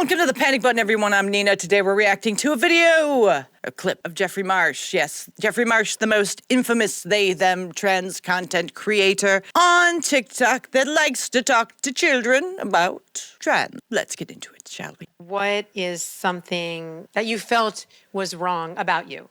Welcome to the Panic Button, everyone. I'm Nina. Today we're reacting to a clip of Jeffrey Marsh. Yes, Jeffrey Marsh, the most infamous they-them trans content creator on TikTok that likes to talk to children about trans. Let's get into it, shall we? What is something that you felt was wrong about you?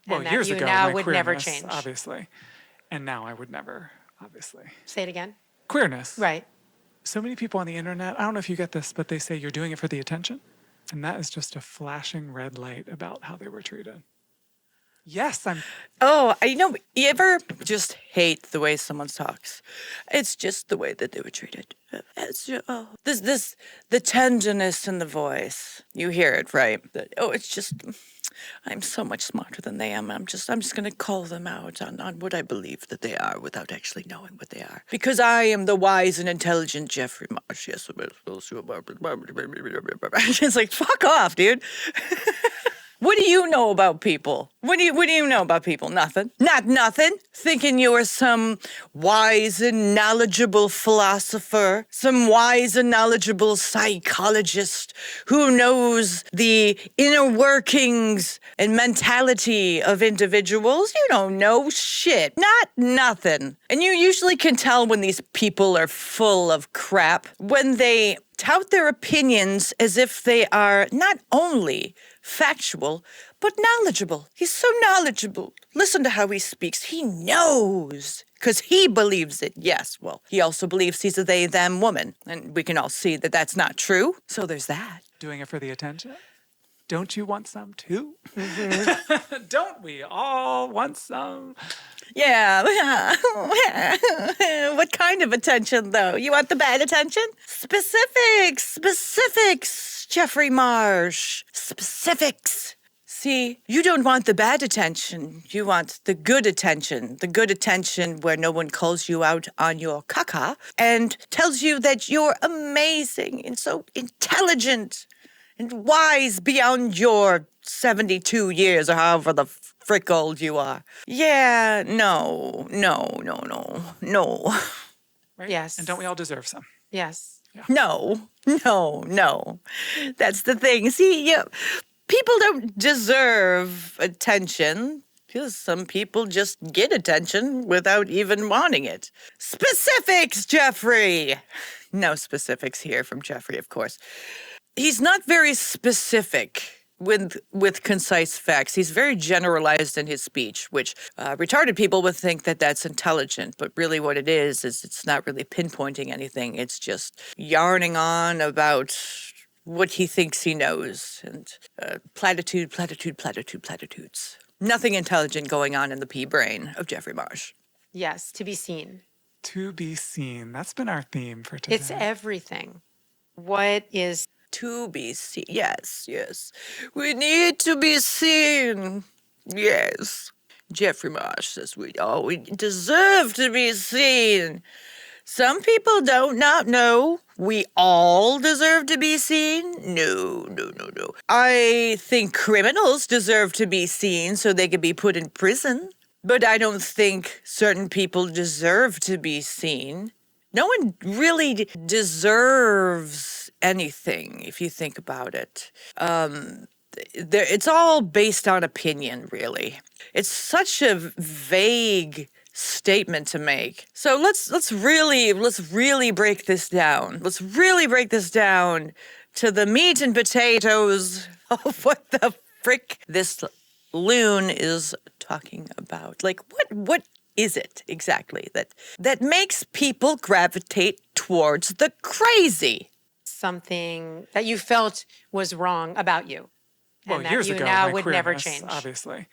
Well, and that years you ago, now my would queerness, never change? obviously. And now I would never, obviously. Say it again. Queerness. Right. So many people on the internet, I don't know if you get this, but they say you're doing it for the attention. And that is just a flashing red light about how they were treated. Yes, I'm... Oh, you ever just hate the way someone talks? It's just the way that they were treated. It's just, the tenderness in the voice. You hear it, right? It's just, I'm so much smarter than they am. I'm just going to call them out on what I believe that they are without actually knowing what they are. Because I am the wise and intelligent Jeffrey Marsh. Yes, it's like, fuck off, dude. What do you know about people? What do you know about people? Nothing. Not nothing. Thinking you are some wise and knowledgeable philosopher, some wise and knowledgeable psychologist who knows the inner workings and mentality of individuals. You don't know shit. Not nothing. And you usually can tell when these people are full of crap when they tout their opinions as if they are not only factual, but knowledgeable. He's so knowledgeable. Listen to how he speaks. He knows, because he believes it. Yes, well, he also believes he's a they, them woman. And we can all see that that's not true. So there's that. Doing it for the attention? Don't you want some too? Mm-hmm. Don't we all want some? Yeah. What kind of attention, though? You want the bad attention? Specifics, Jeffrey Marsh. Specifics. See, you don't want the bad attention. You want the good attention. The good attention where no one calls you out on your caca and tells you that you're amazing and so intelligent and wise beyond your 72 years or however the frick old you are. Yeah, no. Right? Yes. And don't we all deserve some? Yes. Yeah. No. That's the thing. See, people don't deserve attention because some people just get attention without even wanting it. Specifics, Jeffrey! No specifics here from Jeffrey, of course. He's not very specific with concise facts. He's very generalized in his speech, which retarded people would think that that's intelligent. But really what it is it's not really pinpointing anything. It's just yarning on about what he thinks he knows. And platitudes. Nothing intelligent going on in the pea brain of Jeffrey Marsh. Yes, to be seen. To be seen. That's been our theme for today. It's everything. What is... To be seen. Yes. We need to be seen. Yes. Jeffrey Marsh says we deserve to be seen. Some people don't not know. We all deserve to be seen. No. I think criminals deserve to be seen so they can be put in prison. But I don't think certain people deserve to be seen. No one really deserves anything, if you think about it. It's all based on opinion, really. It's such a vague statement to make. So let's really break this down. Let's really break this down to the meat and potatoes of what the frick this loon is talking about. Like, what is it exactly that makes people gravitate towards the crazy? Something that you felt was wrong about you. Well, and that years you ago, now my would never queerness, change. obviously.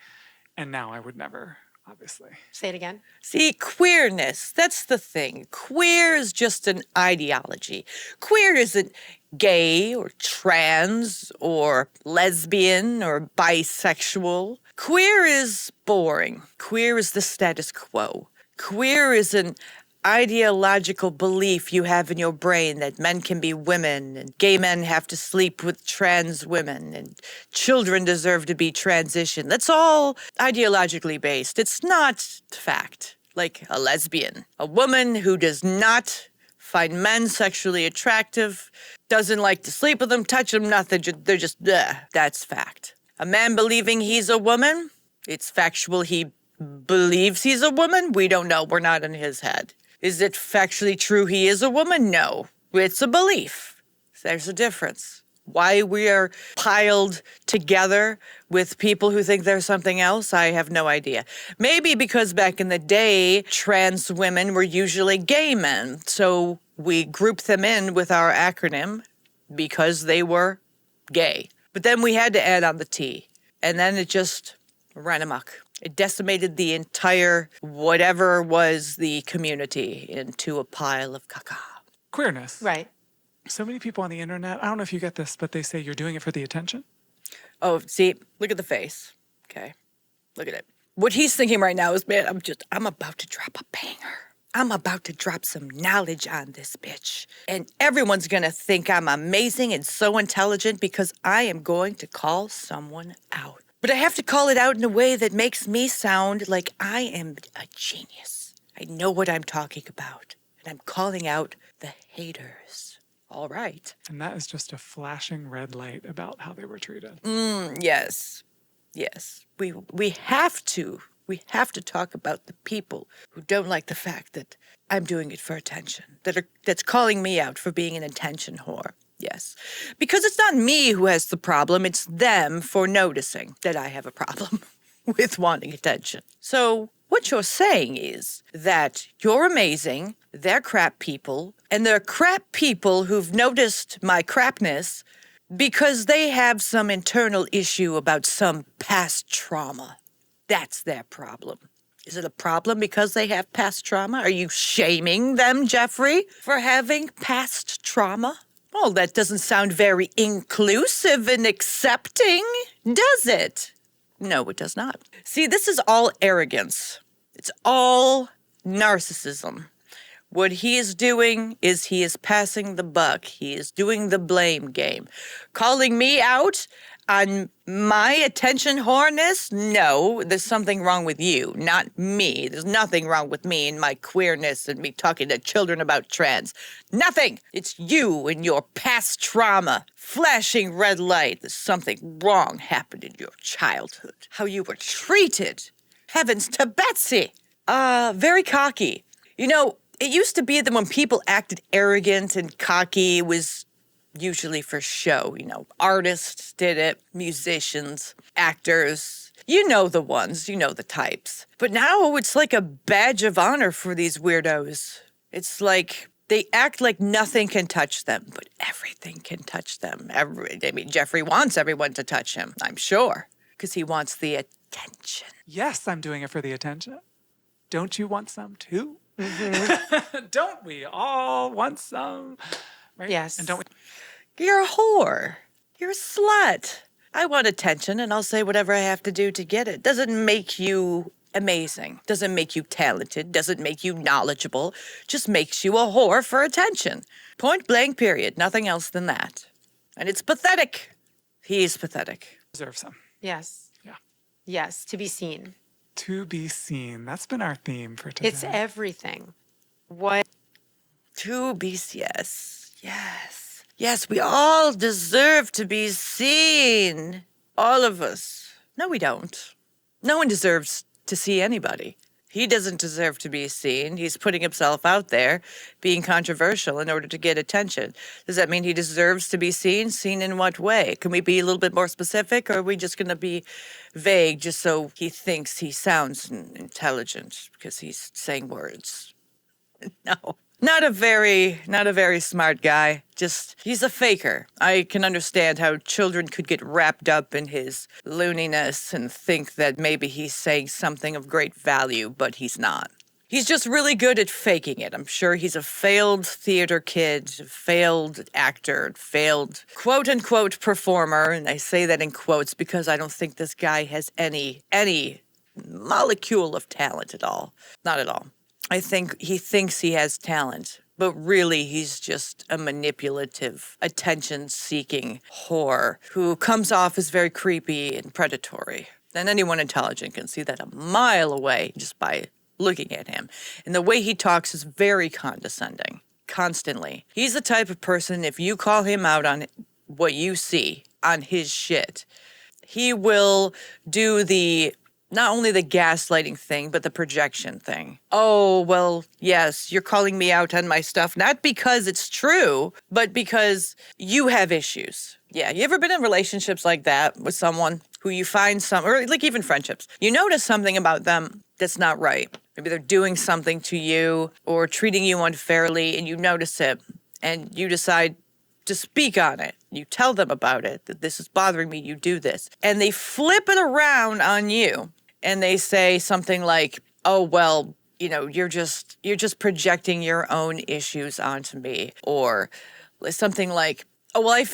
And now I would never, obviously. Say it again. See, queerness, that's the thing. Queer is just an ideology. Queer isn't gay or trans or lesbian or bisexual. Queer is boring. Queer is the status quo. Queer is an ideological belief you have in your brain that men can be women and gay men have to sleep with trans women and children deserve to be transitioned. That's all ideologically based. It's not fact. Like a lesbian, a woman who does not find men sexually attractive, doesn't like to sleep with them, touch them, nothing. They're just, bleh. That's fact. A man believing he's a woman, it's factual he believes he's a woman. We don't know. We're not in his head. Is it factually true he is a woman? No. It's a belief. There's a difference. Why we are piled together with people who think they're something else, I have no idea. Maybe because back in the day, trans women were usually gay men. So we grouped them in with our acronym because they were gay. But then we had to add on the T. And then it just ran amok. It decimated the entire whatever was the community into a pile of caca. Queerness. Right. So many people on the internet, I don't know if you get this, but they say you're doing it for the attention. Oh, see, look at the face. Okay, look at it. What he's thinking right now is, man, I'm about to drop a banger. I'm about to drop some knowledge on this bitch. And everyone's gonna think I'm amazing and so intelligent because I am going to call someone out. But I have to call it out in a way that makes me sound like I am a genius. I know what I'm talking about. And I'm calling out the haters. All right. And that is just a flashing red light about how they were treated. Yes. Yes. We have to. We have to talk about the people who don't like the fact that I'm doing it for attention, that's calling me out for being an attention whore. Yes. Because it's not me who has the problem, it's them for noticing that I have a problem with wanting attention. So what you're saying is that you're amazing, they're crap people, and they're crap people who've noticed my crapness because they have some internal issue about some past trauma. That's their problem. Is it a problem because they have past trauma? Are you shaming them, Jeffrey, for having past trauma? Well, that doesn't sound very inclusive and accepting, does it? No, it does not. See, this is all arrogance. It's all narcissism. What he is doing is he is passing the buck. He is doing the blame game. Calling me out on my attention whoreness? No, there's something wrong with you, not me. There's nothing wrong with me and my queerness and me talking to children about trans. Nothing. It's you and your past trauma. Flashing red light. There's something wrong happened in your childhood. How you were treated. Heavens to Betsy. Very cocky. You know, it used to be that when people acted arrogant and cocky, it was usually for show. You know, artists did it, musicians, actors. You know the ones, you know the types. But now it's like a badge of honor for these weirdos. It's like they act like nothing can touch them, but everything can touch them. Jeffrey wants everyone to touch him, I'm sure, because he wants the attention. Yes, I'm doing it for the attention. Don't you want some too? Don't we all want some? Right? Yes. And don't we? You're a whore. You're a slut. I want attention, and I'll say whatever I have to do to get it. Doesn't make you amazing. Doesn't make you talented. Doesn't make you knowledgeable. Just makes you a whore for attention. Point blank, period. Nothing else than that. And it's pathetic. He's pathetic. Deserve some. Yes. Yeah. Yes. To be seen. To be seen. That's been our theme for today. It's everything. What? To be, yes. Yes. Yes, we all deserve to be seen. All of us. No, we don't. No one deserves to see anybody. He doesn't deserve to be seen. He's putting himself out there, being controversial in order to get attention. Does that mean he deserves to be seen? Seen in what way? Can we be a little bit more specific, or are we just going to be vague just so he thinks he sounds intelligent because he's saying words? No. Not a very smart guy. Just, he's a faker. I can understand how children could get wrapped up in his looniness and think that maybe he's saying something of great value, but he's not. He's just really good at faking it. I'm sure he's a failed theater kid, failed actor, failed quote-unquote performer, and I say that in quotes because I don't think this guy has any molecule of talent at all. Not at all. I think he thinks he has talent, but really he's just a manipulative, attention-seeking whore who comes off as very creepy and predatory. And anyone intelligent can see that a mile away just by looking at him. And the way he talks is very condescending. constantly. He's the type of person, if you call him out on what you see on his shit, he will do not only the gaslighting thing, but the projection thing. Oh, well, yes, you're calling me out on my stuff, not because it's true, but because you have issues. Yeah, you ever been in relationships like that with someone who you find or like even friendships, you notice something about them that's not right. Maybe they're doing something to you or treating you unfairly, and you notice it, and you decide to speak on it. You tell them about it, that this is bothering me, you do this. And they flip it around on you. And they say something like, oh, well, you're just projecting your own issues onto me. Or something like, oh, well,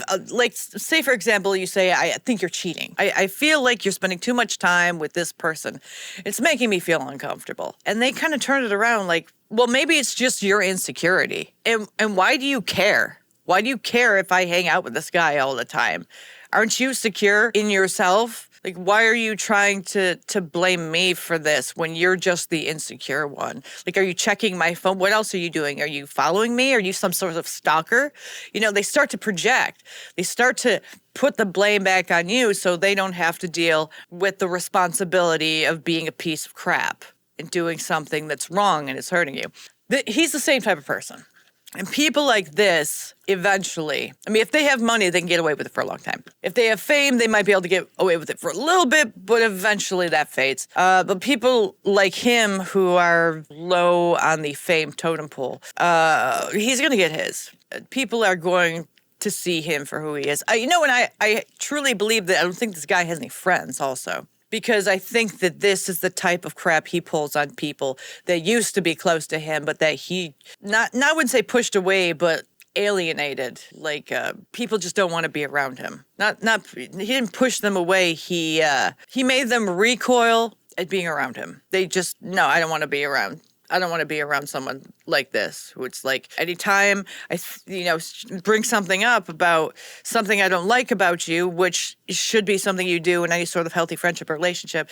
say, for example, you say, I think you're cheating. I feel like you're spending too much time with this person. It's making me feel uncomfortable. And they kind of turn it around like, well, maybe it's just your insecurity. And why do you care? Why do you care if I hang out with this guy all the time? Aren't you secure in yourself? Like, why are you trying to blame me for this when you're just the insecure one? Like, are you checking my phone? What else are you doing? Are you following me? Are you some sort of stalker? They start to project. They start to put the blame back on you so they don't have to deal with the responsibility of being a piece of crap and doing something that's wrong and is hurting you. He's the same type of person. And people like this, eventually, if they have money, they can get away with it for a long time. If they have fame, they might be able to get away with it for a little bit, but eventually that fades. But people like him who are low on the fame totem pole, he's going to get his. People are going to see him for who he is. And I truly believe that I don't think this guy has any friends also. Because I think that this is the type of crap he pulls on people that used to be close to him, but that he, not I wouldn't say pushed away, but alienated. Like, people just don't want to be around him. He didn't push them away. He made them recoil at being around him. They just, no, I don't want to be around. I don't want to be around someone like this, who it's like anytime I, bring something up about something I don't like about you, which should be something you do in any sort of healthy friendship or relationship,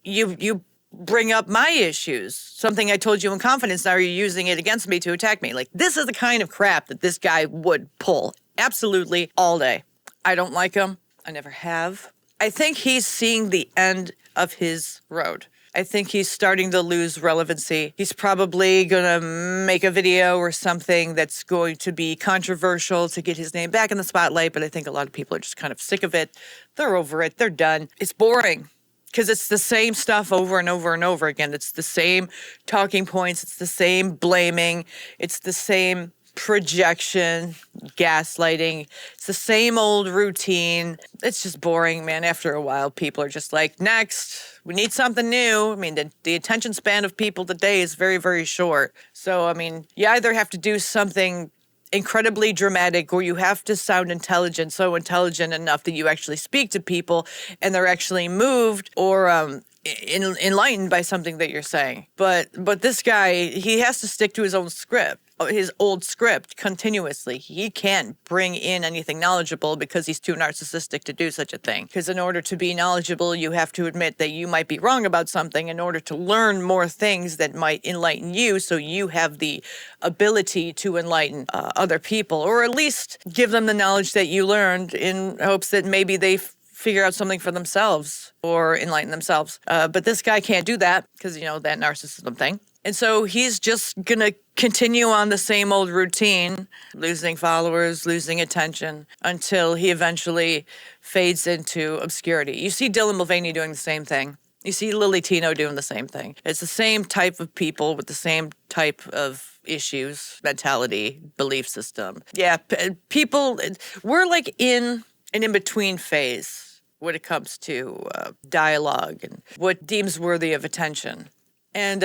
you bring up my issues, something I told you in confidence. Now you're using it against me to attack me. Like, this is the kind of crap that this guy would pull absolutely all day. I don't like him. I never have. I think he's seeing the end of his road. I think he's starting to lose relevancy. He's probably going to make a video or something that's going to be controversial to get his name back in the spotlight, but I think a lot of people are just kind of sick of it. They're over it. They're done. It's boring because it's the same stuff over and over and over again. It's the same talking points. It's the same blaming. It's the same projection, gaslighting. It's the same old routine. It's just boring, man. After a while, people are just like, next, we need something new. The attention span of people today is very, very short. So, you either have to do something incredibly dramatic or you have to sound intelligent, so intelligent enough that you actually speak to people and they're actually moved or enlightened by something that you're saying. But this guy, he has to stick to his own script. His old script continuously. He can't bring in anything knowledgeable because he's too narcissistic to do such a thing. Because in order to be knowledgeable, you have to admit that you might be wrong about something in order to learn more things that might enlighten you, so you have the ability to enlighten other people, or at least give them the knowledge that you learned in hopes that maybe they figure out something for themselves or enlighten themselves. But this guy can't do that because, that narcissism thing. And so he's just going to continue on the same old routine, losing followers, losing attention, until he eventually fades into obscurity. You see Dylan Mulvaney doing the same thing. You see Lily Tino doing the same thing. It's the same type of people with the same type of issues, mentality, belief system. Yeah, people, we're like in an in-between phase when it comes to dialogue and what deems worthy of attention. And,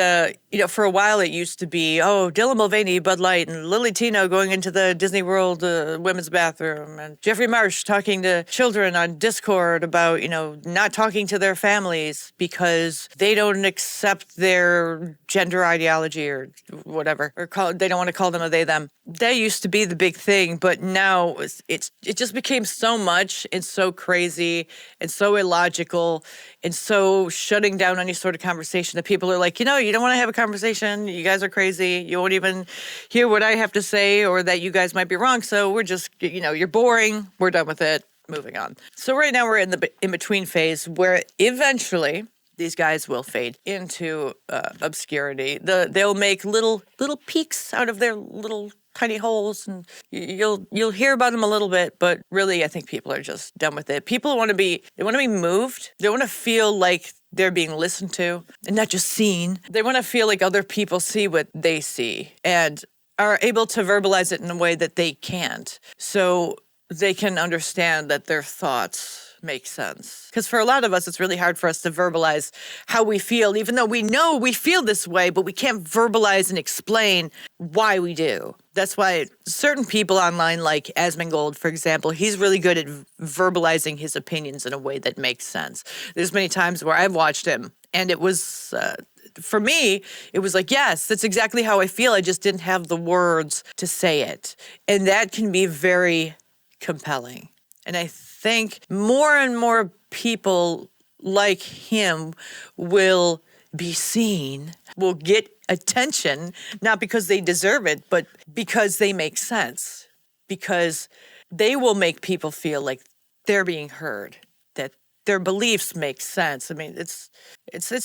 for a while it used to be, Dylan Mulvaney, Bud Light, and Lily Tino going into the Disney World women's bathroom, and Jeffrey Marsh talking to children on Discord about, not talking to their families because they don't accept their gender ideology or whatever, or they don't want to call them a they, them. That used to be the big thing, but now it just became so much and so crazy and so illogical and so shutting down any sort of conversation that people are like, like, you don't want to have a conversation. You guys are crazy. You won't even hear what I have to say, or that you guys might be wrong. So we're just, you're boring. We're done with it. Moving on. So right now we're in the in-between phase where eventually these guys will fade into obscurity. They'll make little peaks out of their little tiny holes, and you'll hear about them a little bit, but really I think people are just done with it. People want to be moved. They want to feel like they're being listened to and not just seen. They want to feel like other people see what they see and are able to verbalize it in a way that they can't. So they can understand that their thoughts make sense. Because for a lot of us, it's really hard for us to verbalize how we feel, even though we know we feel this way, but we can't verbalize and explain why we do. That's why certain people online, like Asmongold, for example, he's really good at verbalizing his opinions in a way that makes sense. There's many times where I've watched him, and it was... for me, it was like, yes, that's exactly how I feel. I just didn't have the words to say it. And that can be very compelling. And I think more and more people like him will be seen, will get attention, not because they deserve it, but because they make sense. Because they will make people feel like they're being heard, that their beliefs make sense. I mean, it's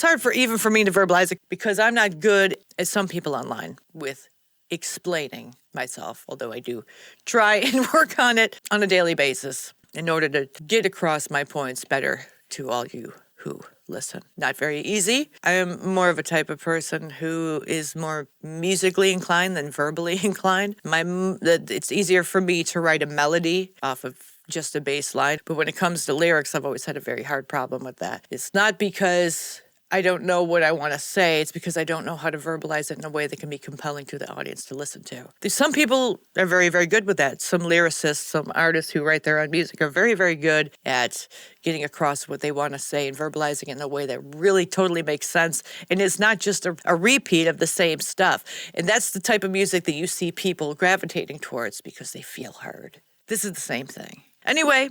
hard for me to verbalize it because I'm not good, as some people online, with explaining myself, although I do try and work on it on a daily basis in order to get across my points better to all you who listen. Not very easy. I am more of a type of person who is more musically inclined than verbally inclined. It's easier for me to write a melody off of just a bass line, but when it comes to lyrics, I've always had a very hard problem with that. It's not because I don't know what I want to say. It's because I don't know how to verbalize it in a way that can be compelling to the audience to listen to. Some people are very, very good with that. Some lyricists, some artists who write their own music are very, very good at getting across what they want to say and verbalizing it in a way that really totally makes sense. And it's not just a repeat of the same stuff. And that's the type of music that you see people gravitating towards because they feel heard. This is the same thing. Anyway,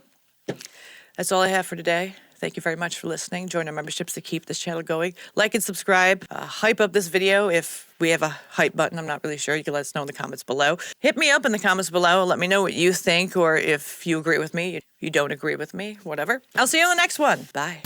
that's all I have for today. Thank you very much for listening. Join our memberships to keep this channel going. Like and subscribe. Hype up this video if we have a hype button. I'm not really sure. You can let us know in the comments below. Hit me up in the comments below. Let me know what you think, or if you agree with me, if you don't agree with me, whatever. I'll see you in the next one. Bye.